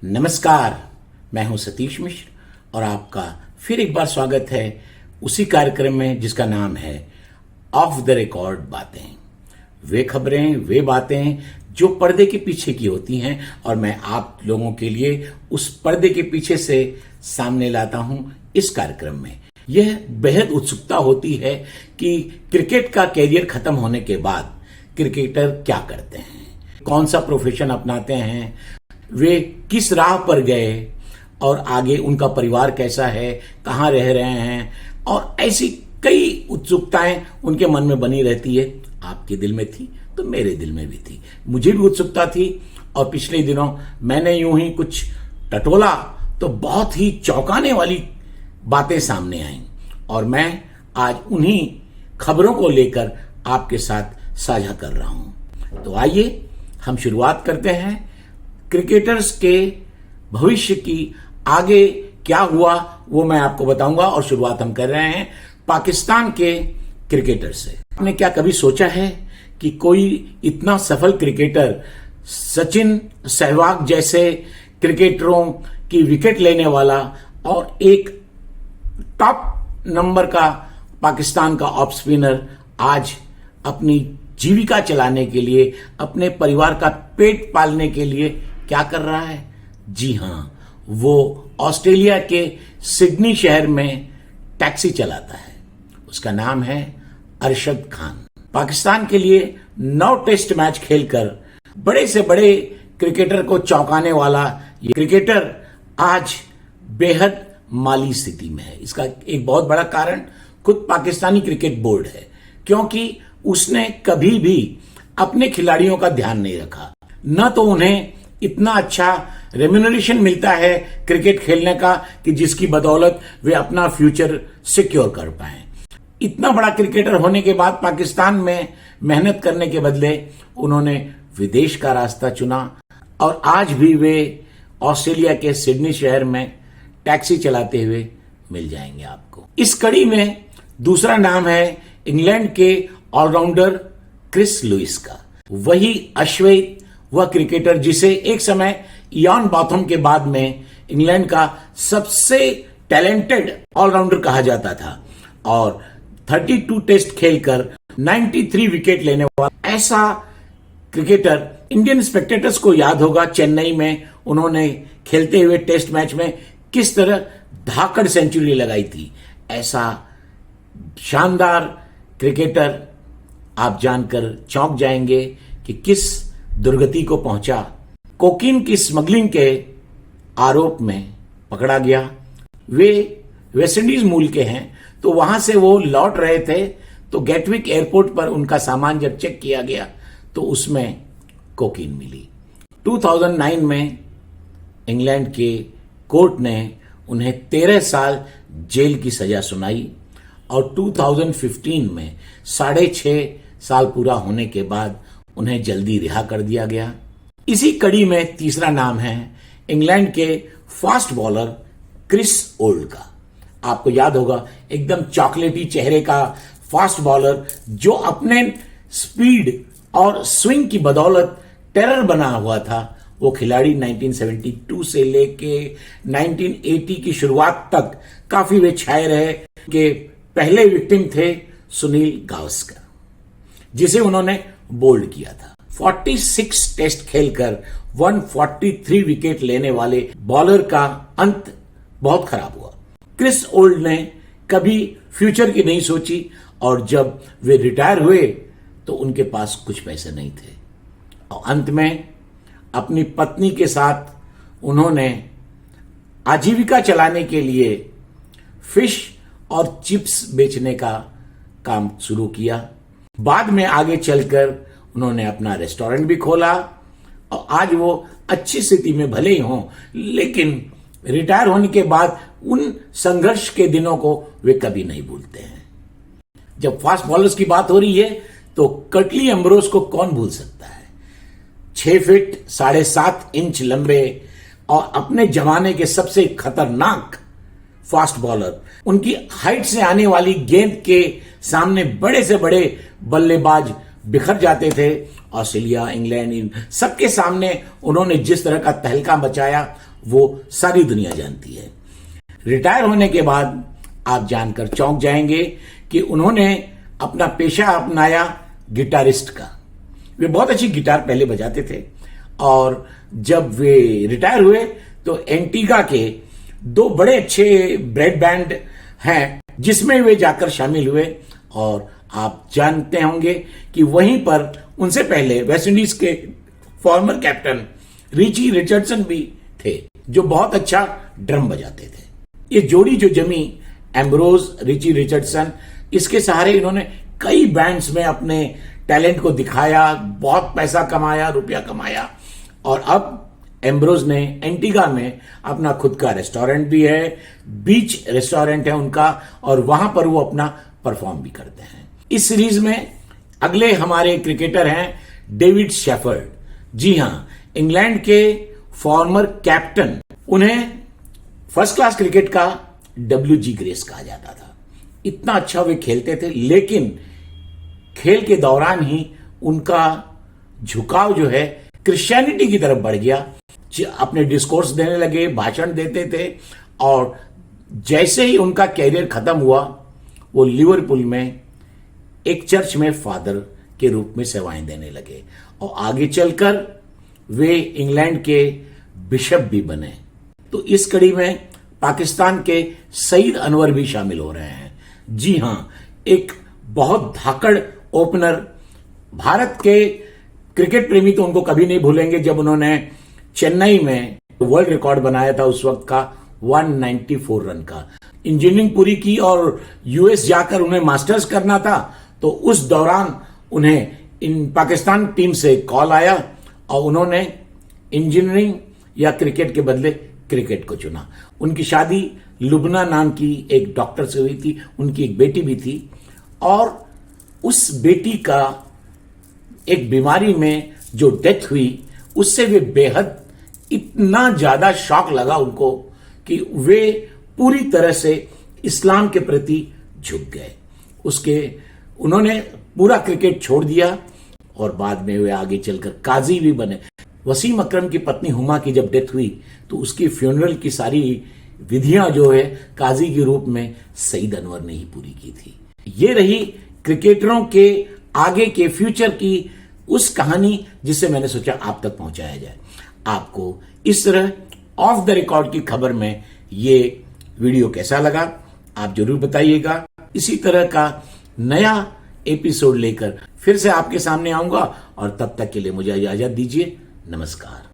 नमस्कार, मैं हूं सतीश मिश्र और आपका फिर एक बार स्वागत है उसी कार्यक्रम में जिसका नाम है ऑफ द रिकॉर्ड बातें। वे खबरें, वे बातें जो पर्दे के पीछे की होती हैं और मैं आप लोगों के लिए उस पर्दे के पीछे से सामने लाता हूं इस कार्यक्रम में। यह बेहद उत्सुकता होती है कि क्रिकेट का कैरियर खत्म होने के बाद क्रिकेटर क्या करते हैं, कौन सा प्रोफेशन अपनाते हैं, वे किस राह पर गए और आगे उनका परिवार कैसा है, कहाँ रह रहे हैं, और ऐसी कई उत्सुकताएं उनके मन में बनी रहती है। आपके दिल में थी तो मेरे दिल में भी थी, मुझे भी उत्सुकता थी। और पिछले दिनों मैंने यूं ही कुछ टटोला तो बहुत ही चौंकाने वाली बातें सामने आईं और मैं आज उन्हीं खबरों को लेकर आपके साथ साझा कर रहा हूं। तो आइए हम शुरुआत करते हैं क्रिकेटर्स के भविष्य की। आगे क्या हुआ वो मैं आपको बताऊंगा और शुरुआत हम कर रहे हैं पाकिस्तान के क्रिकेटर से। आपने क्या कभी सोचा है कि कोई इतना सफल क्रिकेटर सचिन, सहवाग जैसे क्रिकेटरों की विकेट लेने वाला और एक टॉप नंबर का पाकिस्तान का ऑफ स्पिनर आज अपनी जीविका चलाने के लिए, अपने परिवार का पेट पालने के लिए क्या कर रहा है? जी हां, वो ऑस्ट्रेलिया के सिडनी शहर में टैक्सी चलाता है। उसका नाम है अरशद खान। पाकिस्तान के लिए 9 टेस्ट मैच खेलकर बड़े से बड़े क्रिकेटर को चौंकाने वाला ये क्रिकेटर आज बेहद माली स्थिति में है। इसका एक बहुत बड़ा कारण खुद पाकिस्तानी क्रिकेट बोर्ड है, क्योंकि उसने कभी भी अपने खिलाड़ियों का ध्यान नहीं रखा। न तो उन्हें इतना अच्छा रेम्यूनरेशन मिलता है क्रिकेट खेलने का कि जिसकी बदौलत वे अपना फ्यूचर सिक्योर कर पाए। इतना बड़ा क्रिकेटर होने के बाद पाकिस्तान में मेहनत करने के बदले उन्होंने विदेश का रास्ता चुना और आज भी वे ऑस्ट्रेलिया के सिडनी शहर में टैक्सी चलाते हुए मिल जाएंगे आपको। इस कड़ी में दूसरा नाम है इंग्लैंड के ऑलराउंडर क्रिस लुइस का। वही अश्वेत, वह क्रिकेटर जिसे एक समय इयान बॉथम के बाद में इंग्लैंड का सबसे टैलेंटेड ऑलराउंडर कहा जाता था और 32 टेस्ट खेलकर 93 विकेट लेने वाला ऐसा क्रिकेटर इंडियन स्पेक्टेटर्स को याद होगा। चेन्नई में उन्होंने खेलते हुए टेस्ट मैच में किस तरह धाकड़ सेंचुरी लगाई थी। ऐसा शानदार क्रिकेटर आप जानकर चौंक जाएंगे कि किस दुर्गति को पहुंचा। कोकीन की स्मगलिंग के आरोप में पकड़ा गया। वे वेस्टइंडीज मूल के हैं, तो वहां से वो लौट रहे थे तो गेटविक एयरपोर्ट पर उनका सामान जब चेक किया गया तो उसमें कोकीन मिली। 2009 में इंग्लैंड के कोर्ट ने उन्हें 13 साल जेल की सजा सुनाई और 2015 में 6.5 साल पूरा होने के बाद उन्हें जल्दी रिहा कर दिया गया। इसी कड़ी में तीसरा नाम है इंग्लैंड के फास्ट बॉलर क्रिस ओल्ड का। आपको याद होगा, एकदम चॉकलेटी चेहरे का फास्ट बॉलर जो अपने स्पीड और स्विंग की बदौलत टेरर बना हुआ था। वो खिलाड़ी 1972 से लेके 1980 की शुरुआत तक काफी वे छाए रहे। के पहले विक्टिम थे सुनील गावस्कर, जिसे उन्होंने बोल्ड किया था। 46 टेस्ट खेलकर 143 विकेट लेने वाले बॉलर का अंत बहुत खराब हुआ। क्रिस ओल्ड ने कभी फ्यूचर की नहीं सोची और जब वे रिटायर हुए तो उनके पास कुछ पैसे नहीं थे और अंत में अपनी पत्नी के साथ उन्होंने आजीविका चलाने के लिए फिश और चिप्स बेचने का काम शुरू किया। बाद में आगे चलकर उन्होंने अपना रेस्टोरेंट भी खोला और आज वो अच्छी स्थिति में भले ही हों, लेकिन रिटायर होने के बाद उन संघर्ष के दिनों को वे कभी नहीं भूलते हैं। जब फास्ट बॉलर्स की बात हो रही है तो कर्टली एम्ब्रोस को कौन भूल सकता है। 6 फीट 7.5 इंच लंबे और अपने जमाने के सबसे खतरनाक फास्ट बॉलर। उनकी हाइट से आने वाली गेंद के सामने बड़े से बड़े बल्लेबाज बिखर जाते थे। ऑस्ट्रेलिया, इंग्लैंड, इन सबके सामने उन्होंने जिस तरह का तहलका मचाया वो सारी दुनिया जानती है। रिटायर होने के बाद आप जानकर चौंक जाएंगे कि उन्होंने अपना पेशा अपनाया गिटारिस्ट का। वे बहुत अच्छी गिटार पहले बजाते थे और जब वे रिटायर हुए तो एंटीगा के 2 बड़े अच्छे ब्रेड बैंड हैं जिसमें वे जाकर शामिल हुए। और आप जानते होंगे कि वहीं पर उनसे पहले वेस्ट इंडीज के फॉर्मर कैप्टन रिची रिचर्डसन भी थे जो बहुत अच्छा ड्रम बजाते थे। ये जोड़ी जो जमी, एम्ब्रोज रिची रिचर्डसन, इसके सहारे इन्होंने कई बैंड्स में अपने टैलेंट को दिखाया, बहुत पैसा कमाया, रुपया कमाया। और अब एम्ब्रोज ने एंटीगा में अपना खुद का रेस्टोरेंट भी है, बीच रेस्टोरेंट है उनका, और वहां पर वो अपना परफॉर्म भी करते हैं। इस सीरीज में अगले हमारे क्रिकेटर हैं डेविड शेफर्ड। जी हां, इंग्लैंड के फॉर्मर कैप्टन। उन्हें फर्स्ट क्लास क्रिकेट का WG ग्रेस कहा जाता था। इतना अच्छा वे खेलते थे, लेकिन खेल के दौरान ही उनका झुकाव जो है क्रिश्चियनिटी की तरफ बढ़ गया। अपने डिस्कोर्स देने लगे, भाषण देते थे, और जैसे ही उनका कैरियर खत्म हुआ वो लिवरपूल में एक चर्च में फादर के रूप में सेवाएं देने लगे और आगे चलकर वे इंग्लैंड के बिशप भी बने। तो इस कड़ी में पाकिस्तान के सईद अनवर भी शामिल हो रहे हैं। जी हां, एक बहुत धाकड़ ओपनर। भारत के क्रिकेट प्रेमी तो उनको कभी नहीं भूलेंगे जब उन्होंने चेन्नई में वर्ल्ड रिकॉर्ड बनाया था उस वक्त का 194 रन का। इंजीनियरिंग पूरी की और यूएस जाकर उन्हें मास्टर्स करना था, तो उस दौरान उन्हें इन पाकिस्तान टीम से कॉल आया और उन्होंने इंजीनियरिंग या क्रिकेट के बदले क्रिकेट को चुना। उनकी शादी लुबना नाम की एक डॉक्टर से हुई थी, उनकी एक बेटी भी थी, और उस बेटी का एक बीमारी में जो डेथ हुई उससे वे बेहद इतना ज्यादा शॉक लगा उनको कि वे पूरी तरह से इस्लाम के प्रति झुक गए। उन्होंने पूरा क्रिकेट छोड़ दिया और बाद में वे आगे चलकर काजी भी बने। वसीम अकरम की पत्नी हुमा की जब डेथ हुई तो उसकी फ्यूनरल की सारी विधियां जो है काजी के रूप में सईद अनवर ने ही पूरी की थी। ये रही क्रिकेटरों के आगे के फ्यूचर की उस कहानी जिसे मैंने सोचा आप तक पहुंचाया जाए। आपको इस तरह ऑफ द रिकॉर्ड की खबर में ये वीडियो कैसा लगा आप जरूर बताइएगा। इसी तरह का नया एपिसोड लेकर फिर से आपके सामने आऊंगा और तब तक के लिए मुझे इजाजत दीजिए। नमस्कार।